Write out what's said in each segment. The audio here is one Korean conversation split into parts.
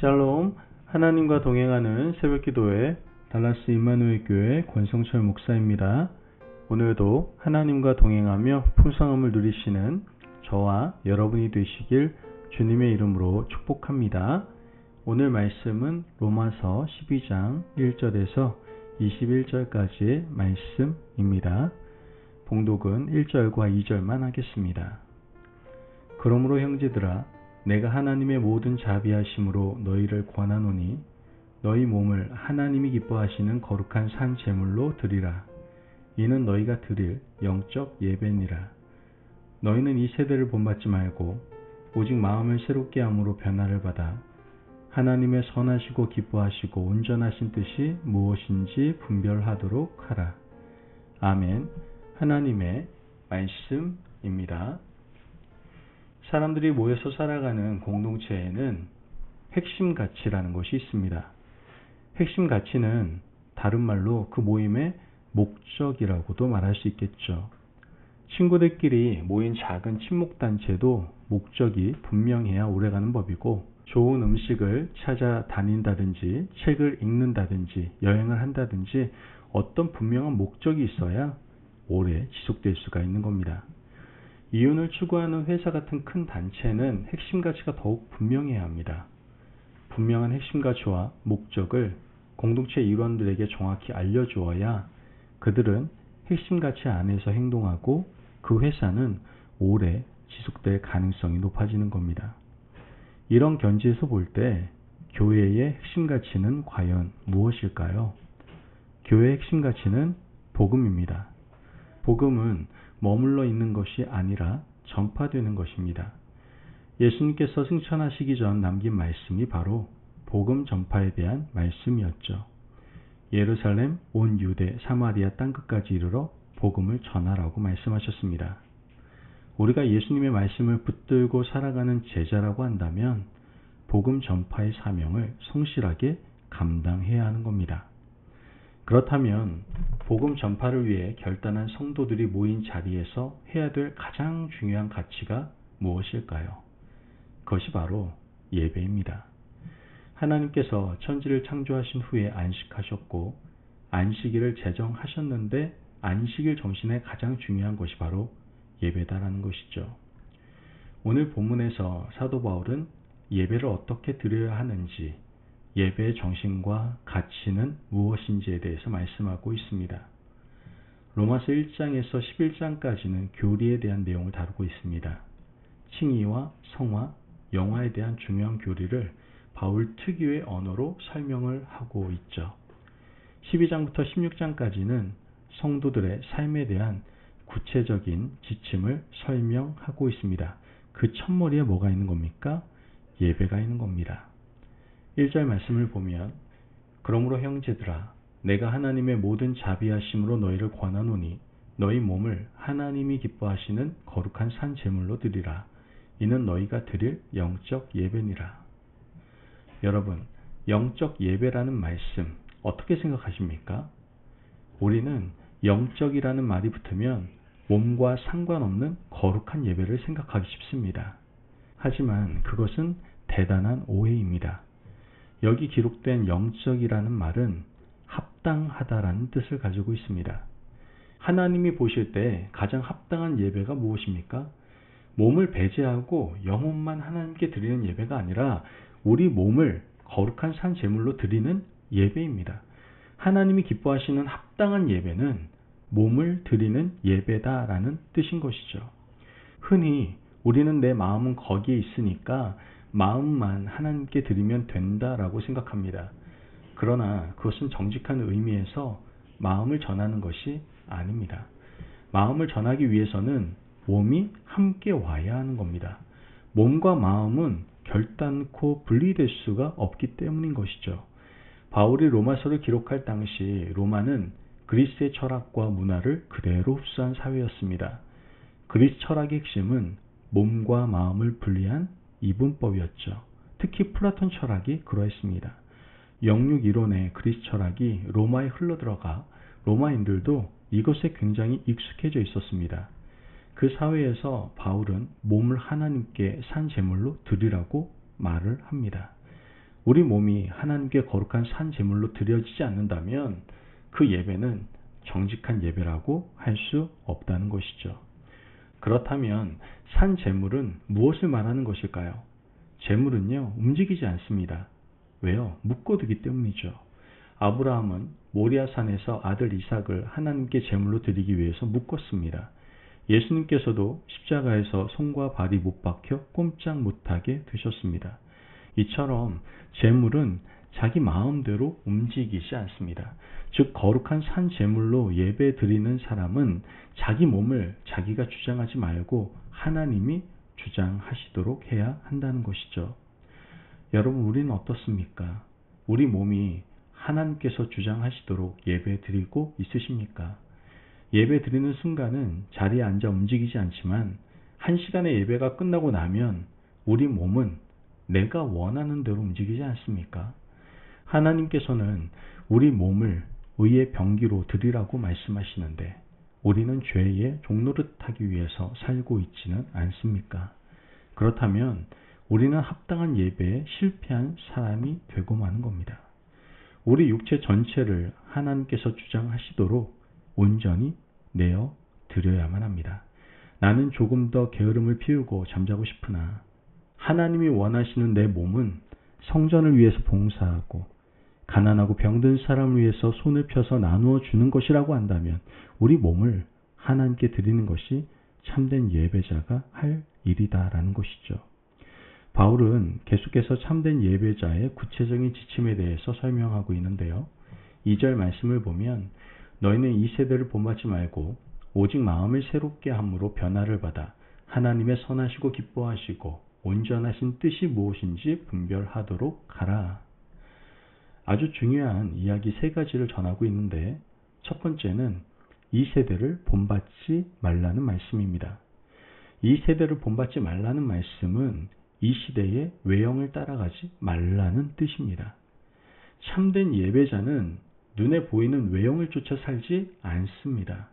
샬롬, 하나님과 동행하는 새벽기도회 달라스 임마누엘 교회 권성철 목사입니다. 오늘도 하나님과 동행하며 풍성함을 누리시는 저와 여러분이 되시길 주님의 이름으로 축복합니다. 오늘 말씀은 로마서 12장 1절에서 21절까지의 말씀입니다. 봉독은 1절과 2절만 하겠습니다. 그러므로 형제들아, 내가 하나님의 모든 자비하심으로 너희를 권하노니 너희 몸을 하나님이 기뻐하시는 거룩한 산 제물로 드리라. 이는 너희가 드릴 영적 예배니라. 너희는 이 세대를 본받지 말고 오직 마음을 새롭게 함으로 변화를 받아 하나님의 선하시고 기뻐하시고 온전하신 뜻이 무엇인지 분별하도록 하라. 아멘. 하나님의 말씀입니다. 사람들이 모여서 살아가는 공동체에는 핵심 가치라는 것이 있습니다. 핵심 가치는 다른 말로 그 모임의 목적이라고도 말할 수 있겠죠. 친구들끼리 모인 작은 친목단체도 목적이 분명해야 오래가는 법이고, 좋은 음식을 찾아 다닌다든지 책을 읽는다든지 여행을 한다든지 어떤 분명한 목적이 있어야 오래 지속될 수가 있는 겁니다. 이윤을 추구하는 회사 같은 큰 단체는 핵심 가치가 더욱 분명해야 합니다. 분명한 핵심 가치와 목적을 공동체 일원들에게 정확히 알려주어야 그들은 핵심 가치 안에서 행동하고 그 회사는 오래 지속될 가능성이 높아지는 겁니다. 이런 견지에서 볼 때 교회의 핵심 가치는 과연 무엇일까요? 교회의 핵심 가치는 복음입니다. 복음은 머물러 있는 것이 아니라 전파되는 것입니다. 예수님께서 승천하시기 전 남긴 말씀이 바로 복음 전파에 대한 말씀이었죠. 예루살렘, 온 유대, 사마리아 땅끝까지 이르러 복음을 전하라고 말씀하셨습니다. 우리가 예수님의 말씀을 붙들고 살아가는 제자라고 한다면 복음 전파의 사명을 성실하게 감당해야 하는 겁니다. 그렇다면 복음 전파를 위해 결단한 성도들이 모인 자리에서 해야 될 가장 중요한 가치가 무엇일까요? 그것이 바로 예배입니다. 하나님께서 천지를 창조하신 후에 안식하셨고 안식일을 제정하셨는데 안식일 정신의 가장 중요한 것이 바로 예배다라는 것이죠. 오늘 본문에서 사도 바울은 예배를 어떻게 드려야 하는지, 예배의 정신과 가치는 무엇인지에 대해서 말씀하고 있습니다. 로마서 1장에서 11장까지는 교리에 대한 내용을 다루고 있습니다. 칭의와 성화, 영화에 대한 중요한 교리를 바울 특유의 언어로 설명을 하고 있죠. 12장부터 16장까지는 성도들의 삶에 대한 구체적인 지침을 설명하고 있습니다. 그 첫머리에 뭐가 있는 겁니까? 예배가 있는 겁니다. 1절 말씀을 보면, 그러므로 형제들아, 내가 하나님의 모든 자비하심으로 너희를 권하노니 너희 몸을 하나님이 기뻐하시는 거룩한 산 제물로 드리라. 이는 너희가 드릴 영적 예배니라. 여러분, 영적 예배라는 말씀 어떻게 생각하십니까? 우리는 영적이라는 말이 붙으면 몸과 상관없는 거룩한 예배를 생각하기 쉽습니다. 하지만 그것은 대단한 오해입니다. 여기 기록된 영적이라는 말은 합당하다라는 뜻을 가지고 있습니다. 하나님이 보실 때 가장 합당한 예배가 무엇입니까? 몸을 배제하고 영혼만 하나님께 드리는 예배가 아니라 우리 몸을 거룩한 산 제물로 드리는 예배입니다. 하나님이 기뻐하시는 합당한 예배는 몸을 드리는 예배다라는 뜻인 것이죠. 흔히 우리는 내 마음은 거기에 있으니까 마음만 하나님께 드리면 된다라고 생각합니다. 그러나 그것은 정직한 의미에서 마음을 전하는 것이 아닙니다. 마음을 전하기 위해서는 몸이 함께 와야 하는 겁니다. 몸과 마음은 결단코 분리될 수가 없기 때문인 것이죠. 바울이 로마서를 기록할 당시 로마는 그리스의 철학과 문화를 그대로 흡수한 사회였습니다. 그리스 철학의 핵심은 몸과 마음을 분리한 이분법이었죠. 특히 플라톤 철학이 그러했습니다. 영육 이론의 그리스 철학이 로마에 흘러들어가 로마인들도 이것에 굉장히 익숙해져 있었습니다. 그 사회에서 바울은 몸을 하나님께 산 제물로 드리라고 말을 합니다. 우리 몸이 하나님께 거룩한 산 제물로 드려지지 않는다면 그 예배는 정직한 예배라고 할 수 없다는 것이죠. 그렇다면 산 제물은 무엇을 말하는 것일까요? 제물은요, 움직이지 않습니다. 왜요? 묶어두기 때문이죠. 아브라함은 모리아산에서 아들 이삭을 하나님께 제물로 드리기 위해서 묶었습니다. 예수님께서도 십자가에서 손과 발이 못 박혀 꼼짝 못하게 되셨습니다. 이처럼 제물은 자기 마음대로 움직이지 않습니다. 즉 거룩한 산 제물로 예배 드리는 사람은 자기 몸을 자기가 주장하지 말고 하나님이 주장하시도록 해야 한다는 것이죠. 여러분, 우리는 어떻습니까? 우리 몸이 하나님께서 주장하시도록 예배 드리고 있으십니까? 예배 드리는 순간은 자리에 앉아 움직이지 않지만 1시간의 예배가 끝나고 나면 우리 몸은 내가 원하는 대로 움직이지 않습니까? 하나님께서는 우리 몸을 의의 병기로 드리라고 말씀하시는데 우리는 죄의 종노릇하기 위해서 살고 있지는 않습니까? 그렇다면 우리는 합당한 예배에 실패한 사람이 되고 마는 겁니다. 우리 육체 전체를 하나님께서 주장하시도록 온전히 내어 드려야만 합니다. 나는 조금 더 게으름을 피우고 잠자고 싶으나 하나님이 원하시는 내 몸은 성전을 위해서 봉사하고 가난하고 병든 사람을 위해서 손을 펴서 나누어 주는 것이라고 한다면 우리 몸을 하나님께 드리는 것이 참된 예배자가 할 일이다라는 것이죠. 바울은 계속해서 참된 예배자의 구체적인 지침에 대해서 설명하고 있는데요. 2절 말씀을 보면 너희는 이 세대를 본받지 말고 오직 마음을 새롭게 함으로 변화를 받아 하나님의 선하시고 기뻐하시고 온전하신 뜻이 무엇인지 분별하도록 하라. 아주 중요한 이야기 3가지를 전하고 있는데 첫 번째는 이 세대를 본받지 말라는 말씀입니다. 이 세대를 본받지 말라는 말씀은 이 시대의 외형을 따라가지 말라는 뜻입니다. 참된 예배자는 눈에 보이는 외형을 쫓아 살지 않습니다.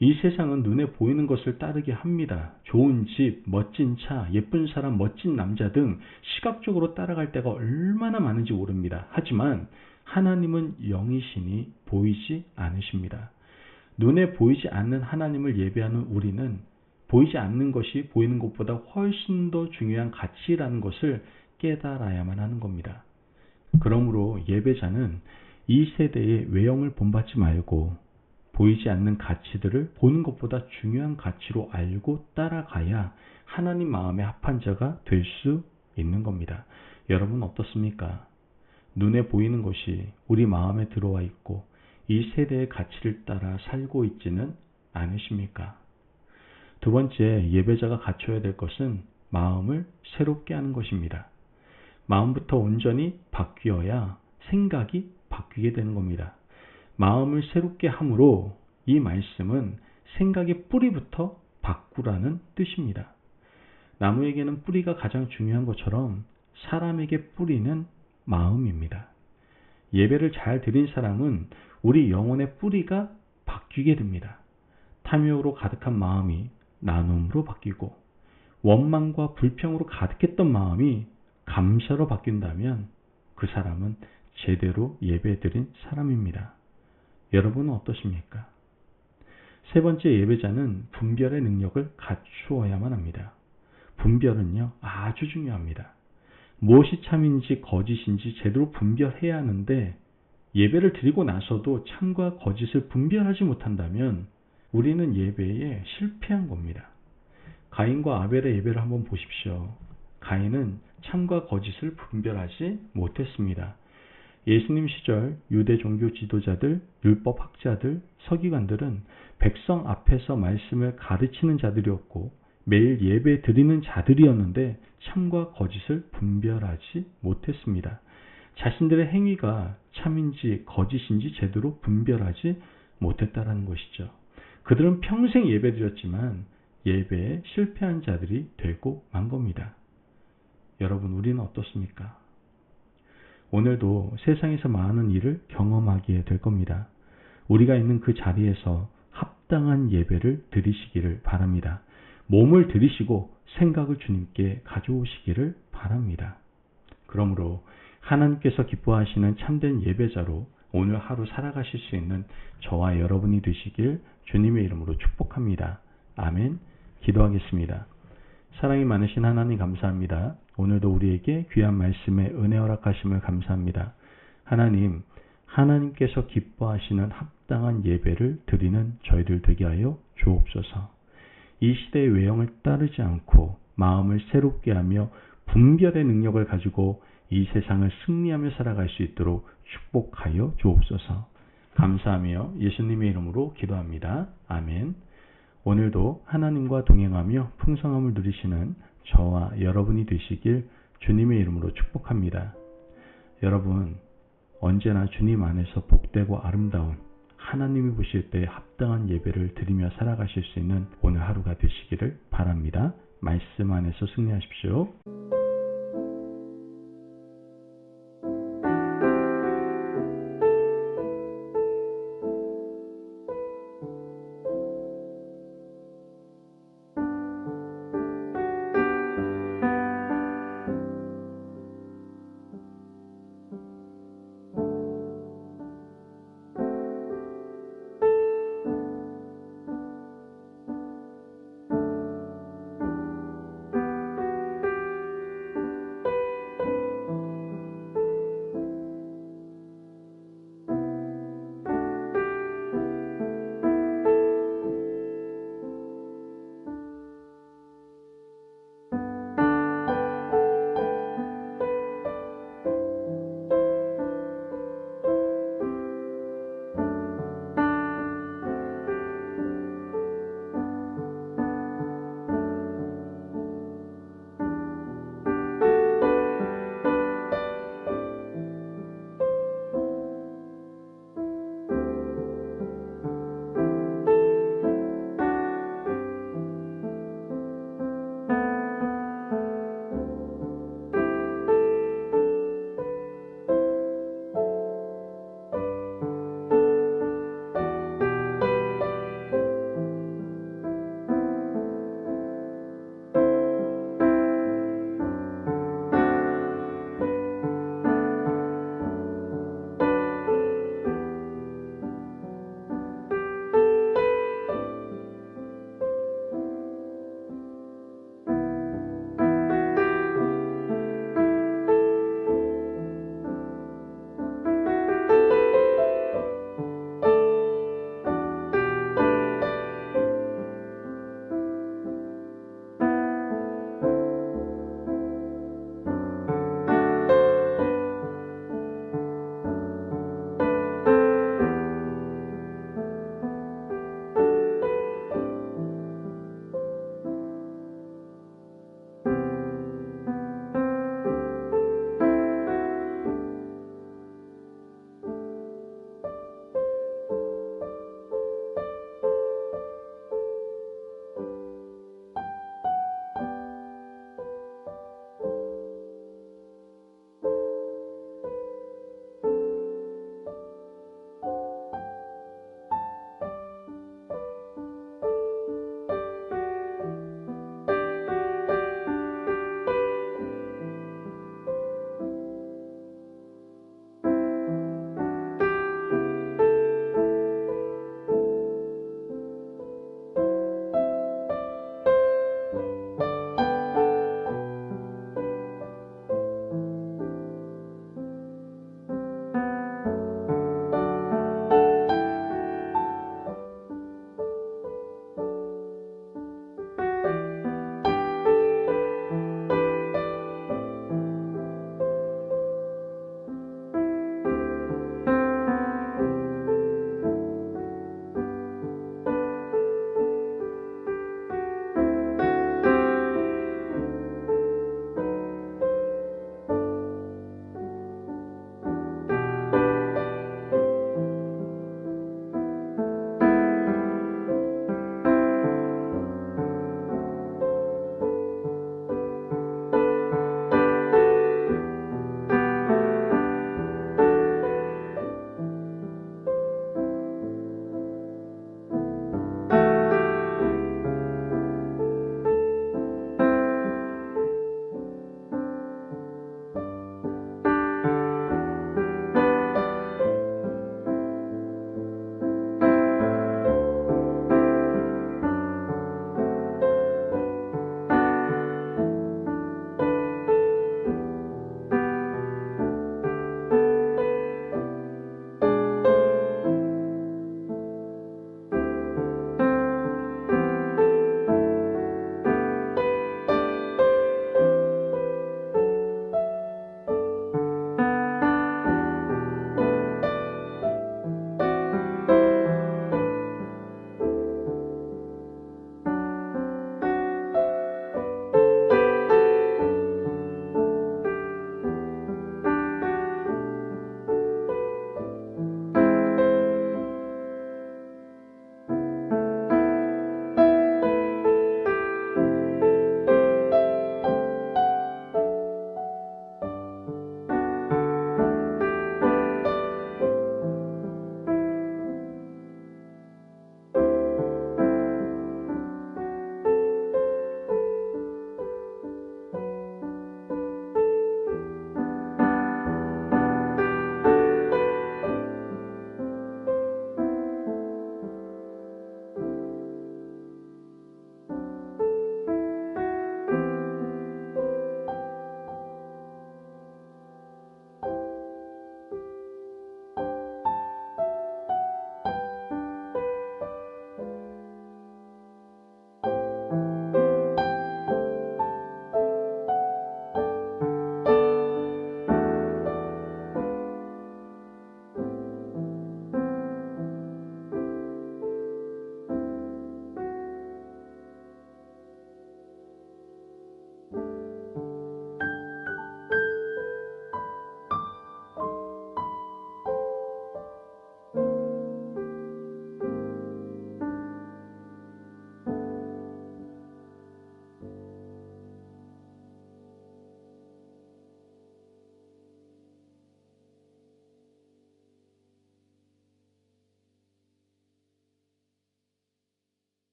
이 세상은 눈에 보이는 것을 따르게 합니다. 좋은 집, 멋진 차, 예쁜 사람, 멋진 남자 등 시각적으로 따라갈 때가 얼마나 많은지 모릅니다. 하지만 하나님은 영이시니 보이지 않으십니다. 눈에 보이지 않는 하나님을 예배하는 우리는 보이지 않는 것이 보이는 것보다 훨씬 더 중요한 가치라는 것을 깨달아야만 하는 겁니다. 그러므로 예배자는 이 세대의 외형을 본받지 말고 보이지 않는 가치들을 보는 것보다 중요한 가치로 알고 따라가야 하나님 마음에 합한 자가 될 수 있는 겁니다. 여러분 어떻습니까? 눈에 보이는 것이 우리 마음에 들어와 있고 이 세대의 가치를 따라 살고 있지는 않으십니까? 두 번째, 예배자가 갖춰야 될 것은 마음을 새롭게 하는 것입니다. 마음부터 온전히 바뀌어야 생각이 바뀌게 되는 겁니다. 마음을 새롭게 함으로 이 말씀은 생각의 뿌리부터 바꾸라는 뜻입니다. 나무에게는 뿌리가 가장 중요한 것처럼 사람에게 뿌리는 마음입니다. 예배를 잘 드린 사람은 우리 영혼의 뿌리가 바뀌게 됩니다. 탐욕으로 가득한 마음이 나눔으로 바뀌고 원망과 불평으로 가득했던 마음이 감사로 바뀐다면 그 사람은 제대로 예배드린 사람입니다. 여러분은 어떠십니까? 세 번째, 예배자는 분별의 능력을 갖추어야만 합니다. 분별은요, 아주 중요합니다. 무엇이 참인지 거짓인지 제대로 분별해야 하는데 예배를 드리고 나서도 참과 거짓을 분별하지 못한다면 우리는 예배에 실패한 겁니다. 가인과 아벨의 예배를 한번 보십시오. 가인은 참과 거짓을 분별하지 못했습니다. 예수님 시절 유대 종교 지도자들, 율법학자들, 서기관들은 백성 앞에서 말씀을 가르치는 자들이었고 매일 예배 드리는 자들이었는데 참과 거짓을 분별하지 못했습니다. 자신들의 행위가 참인지 거짓인지 제대로 분별하지 못했다는 것이죠. 그들은 평생 예배 드렸지만 예배에 실패한 자들이 되고 만 겁니다. 여러분, 우리는 어떻습니까? 오늘도 세상에서 많은 일을 경험하게 될 겁니다. 우리가 있는 그 자리에서 합당한 예배를 드리시기를 바랍니다. 몸을 드리시고 생각을 주님께 가져오시기를 바랍니다. 그러므로 하나님께서 기뻐하시는 참된 예배자로 오늘 하루 살아가실 수 있는 저와 여러분이 되시길 주님의 이름으로 축복합니다. 아멘. 기도하겠습니다. 사랑이 많으신 하나님 감사합니다. 오늘도 우리에게 귀한 말씀에 은혜 허락하심을 감사합니다. 하나님, 하나님께서 기뻐하시는 합당한 예배를 드리는 저희들 되게 하여 주옵소서. 이 시대의 외형을 따르지 않고 마음을 새롭게 하며 분별의 능력을 가지고 이 세상을 승리하며 살아갈 수 있도록 축복하여 주옵소서. 감사하며 예수님의 이름으로 기도합니다. 아멘. 오늘도 하나님과 동행하며 풍성함을 누리시는 저와 여러분이 되시길 주님의 이름으로 축복합니다. 여러분, 언제나 주님 안에서 복되고 아름다운 하나님이 보실 때 합당한 예배를 드리며 살아가실 수 있는 오늘 하루가 되시기를 바랍니다. 말씀 안에서 승리하십시오.